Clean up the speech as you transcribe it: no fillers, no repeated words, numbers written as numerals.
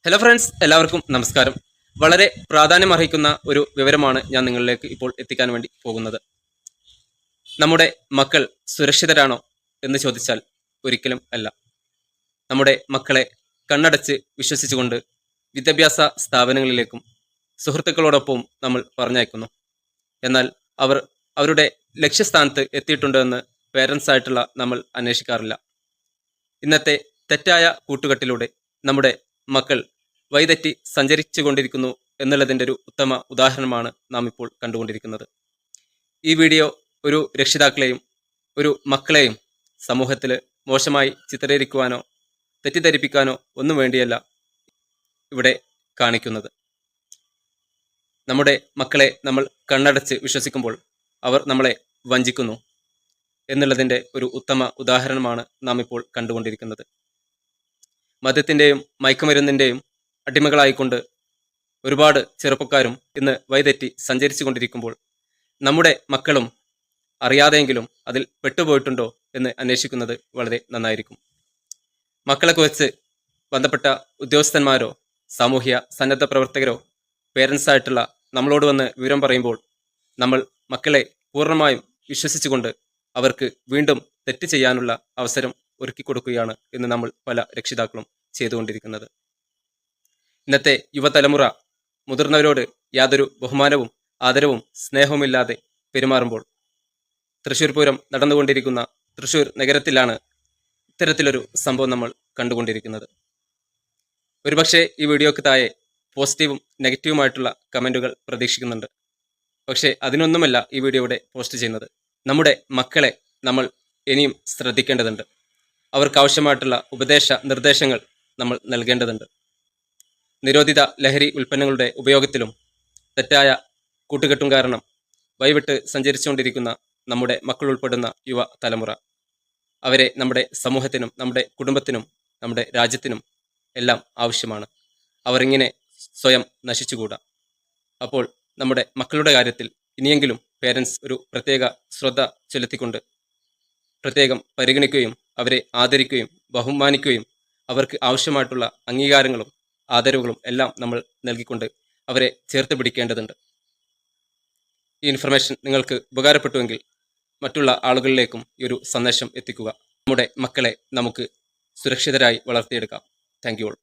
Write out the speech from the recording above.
Hello friends, എല്ലാവർക്കും നമസ്കാരം. വളരെ പ്രാധാന്യമർഹിക്കുന്ന ഒരു വിവരമാണ് ഞാൻ നിങ്ങളിലേക്ക് ഇപ്പോൾ എത്തിക്കാൻ വേണ്ടി പോകുന്നത്. നമ്മുടെ മക്കൾ സുരക്ഷിതരാണോ എന്ന് ചോദിച്ചാൽ ഒരിക്കലും അല്ല. നമ്മുടെ മക്കളെ കണ്ണടച്ച് വിശ്വസിച്ചുകൊണ്ട് വിദ്യാഭ്യാസ സ്ഥാപനങ്ങളിലേക്കും സുഹൃത്തുക്കളോടൊപ്പവും നമ്മൾ പറഞ്ഞയക്കുന്നു. എന്നാൽ അവർ അവരുടെ ലക്ഷ്യസ്ഥാനത്ത് എത്തിയിട്ടുണ്ടോ എന്ന് പേരൻസ് ആയിട്ടുള്ള നമ്മൾ അന്വേഷിക്കാറില്ല. ഇന്നത്തെ തെറ്റായ കൂട്ടുകെട്ടിലൂടെ നമ്മുടെ മക്കൾ വഴിതെറ്റി സഞ്ചരിച്ചു കൊണ്ടിരിക്കുന്നു എന്നുള്ളതിൻ്റെ ഒരു ഉത്തമ ഉദാഹരണമാണ് നാം ഇപ്പോൾ കണ്ടുകൊണ്ടിരിക്കുന്നത്. ഈ വീഡിയോ ഒരു രക്ഷിതാക്കളെയും ഒരു മക്കളെയും സമൂഹത്തിൽ മോശമായി ചിത്രീകരിക്കുവാനോ തെറ്റിദ്ധരിപ്പിക്കാനോ ഒന്നും വേണ്ടിയല്ല ഇവിടെ കാണിക്കുന്നത്. നമ്മുടെ മക്കളെ നമ്മൾ കണ്ണടച്ച് വിശ്വസിക്കുമ്പോൾ അവർ നമ്മളെ വഞ്ചിക്കുന്നു എന്നുള്ളതിൻ്റെ ഒരു ഉത്തമ ഉദാഹരണമാണ് നാം ഇപ്പോൾ കണ്ടുകൊണ്ടിരിക്കുന്നത്. മദ്യത്തിൻ്റെയും മയക്കുമരുന്നിൻ്റെയും അടിമകളായിക്കൊണ്ട് ഒരുപാട് ചെറുപ്പക്കാരും ഇന്ന് വഴിതെറ്റി സഞ്ചരിച്ചു കൊണ്ടിരിക്കുമ്പോൾ നമ്മുടെ മക്കളും അറിയാതെയെങ്കിലും അതിൽ പെട്ടുപോയിട്ടുണ്ടോ എന്ന് അന്വേഷിക്കുന്നത് വളരെ നന്നായിരിക്കും. മക്കളെക്കുറിച്ച് ബന്ധപ്പെട്ട ഉദ്യോഗസ്ഥന്മാരോ സാമൂഹ്യ സന്നദ്ധ പ്രവർത്തകരോ പേരൻസായിട്ടുള്ള നമ്മളോട് വന്ന് വിവരം പറയുമ്പോൾ നമ്മൾ മക്കളെ പൂർണ്ണമായും വിശ്വസിച്ചുകൊണ്ട് അവർക്ക് വീണ്ടും തെറ്റ് ചെയ്യാനുള്ള അവസരം ഒരുക്കി കൊടുക്കുകയാണ് ഇന്ന് നമ്മൾ പല രക്ഷിതാക്കളും ചെയ്തുകൊണ്ടിരിക്കുന്നത്. ഇന്നത്തെ യുവതലമുറ മുതിർന്നവരോട് യാതൊരു ബഹുമാനവും ആദരവും സ്നേഹവുമില്ലാതെ പെരുമാറുമ്പോൾ തൃശ്ശൂർ പൂരം നടന്നുകൊണ്ടിരിക്കുന്ന തൃശ്ശൂർ നഗരത്തിലാണ് ഇത്തരത്തിലൊരു സംഭവം നമ്മൾ കണ്ടുകൊണ്ടിരിക്കുന്നത്. ഒരുപക്ഷെ ഈ വീഡിയോക്ക് താഴെ പോസിറ്റീവും നെഗറ്റീവുമായിട്ടുള്ള കമൻറ്റുകൾ പ്രതീക്ഷിക്കുന്നുണ്ട്. പക്ഷേ അതിനൊന്നുമല്ല ഈ വീഡിയോ ഇവിടെ പോസ്റ്റ് ചെയ്യുന്നത്. നമ്മുടെ മക്കളെ നമ്മൾ ഇനിയും ശ്രദ്ധിക്കേണ്ടതുണ്ട്. അവർക്കാവശ്യമായിട്ടുള്ള ഉപദേശ നിർദ്ദേശങ്ങൾ നമ്മൾ നൽകേണ്ടതുണ്ട്. നിരോധിത ലഹരി ഉൽപ്പന്നങ്ങളുടെ ഉപയോഗത്തിലും തെറ്റായ കൂട്ടുകെട്ടും കാരണം വഴിവിട്ട് സഞ്ചരിച്ചുകൊണ്ടിരിക്കുന്ന നമ്മുടെ മക്കൾ ഉൾപ്പെടുന്ന യുവ തലമുറ, അവരെ നമ്മുടെ സമൂഹത്തിനും നമ്മുടെ കുടുംബത്തിനും നമ്മുടെ രാജ്യത്തിനും എല്ലാം ആവശ്യമാണ്. അവരിങ്ങനെ സ്വയം നശിച്ചുകൂടാ. അപ്പോൾ നമ്മുടെ മക്കളുടെ കാര്യത്തിൽ ഇനിയെങ്കിലും പേരൻസ് ഒരു പ്രത്യേക ശ്രദ്ധ ചെലുത്തിക്കൊണ്ട് പ്രത്യേകം പരിഗണിക്കുകയും അവരെ ആദരിക്കുകയും ബഹുമാനിക്കുകയും അവർക്ക് ആവശ്യമായിട്ടുള്ള അംഗീകാരങ്ങളും ആദരവുകളും എല്ലാം നമ്മൾ നൽകിക്കൊണ്ട് അവരെ ചേർത്ത് പിടിക്കേണ്ടതുണ്ട്. ഈ ഇൻഫർമേഷൻ നിങ്ങൾക്ക് ഉപകാരപ്പെട്ടുവെങ്കിൽ മറ്റുള്ള ആളുകളിലേക്കും ഈ ഒരു സന്ദേശം എത്തിക്കുക. നമ്മുടെ മക്കളെ നമുക്ക് സുരക്ഷിതരായി വളർത്തിയെടുക്കാം. Thank you all.